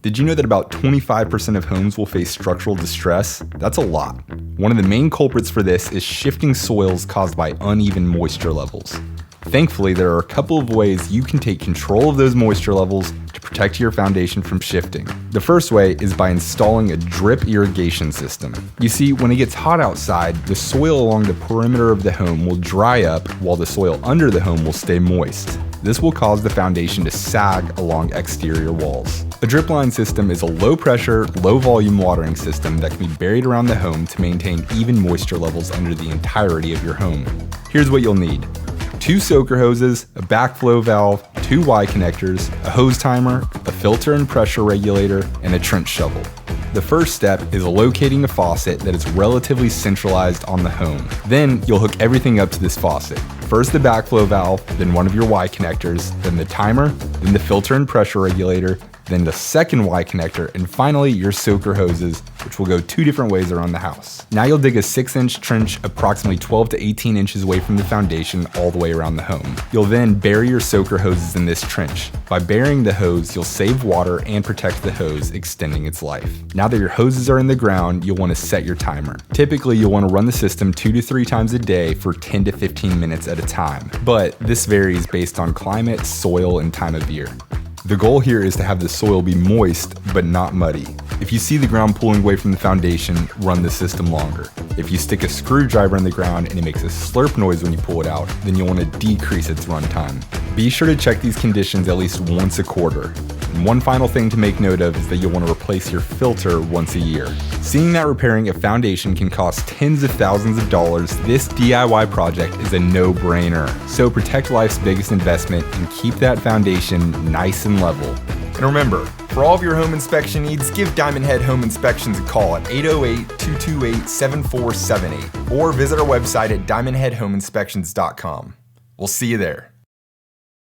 Did you know that about 25% of homes will face structural distress? That's a lot. One of the main culprits for this is shifting soils caused by uneven moisture levels. Thankfully, there are a couple of ways you can take control of those moisture levels to protect your foundation from shifting. The first way is by installing a drip irrigation system. You see, when it gets hot outside, the soil along the perimeter of the home will dry up while the soil under the home will stay moist. This will cause the foundation to sag along exterior walls. A drip line system is a low-pressure, low-volume watering system that can be buried around the home to maintain even moisture levels under the entirety of your home. Here's what you'll need: 2 soaker hoses, a backflow valve, 2 Y connectors, a hose timer, a filter and pressure regulator, and a trench shovel. The first step is locating a faucet that is relatively centralized on the home. Then you'll hook everything up to this faucet. First the backflow valve, then one of your Y connectors, then the timer, then the filter and pressure regulator, then the second Y connector, and finally your soaker hoses, which will go 2 different ways around the house. Now you'll dig a 6-inch trench approximately 12 to 18 inches away from the foundation all the way around the home. You'll then bury your soaker hoses in this trench. By burying the hose, you'll save water and protect the hose, extending its life. Now that your hoses are in the ground, you'll want to set your timer. Typically, you'll want to run the system 2 to 3 times a day for 10 to 15 minutes at a time, but this varies based on climate, soil, and time of year. The goal here is to have the soil be moist, but not muddy. If you see the ground pulling away from the foundation, run the system longer. If you stick a screwdriver in the ground and it makes a slurp noise when you pull it out, then you'll want to decrease its run time. Be sure to check these conditions at least once a quarter. And one final thing to make note of is that you'll want to replace your filter once a year. Seeing that repairing a foundation can cost tens of thousands of dollars, this DIY project is a no-brainer. So protect life's biggest investment and keep that foundation nice and level. And remember, for all of your home inspection needs, give Diamond Head Home Inspections a call at 808-228-7478 or visit our website at diamondheadhomeinspections.com. We'll see you there.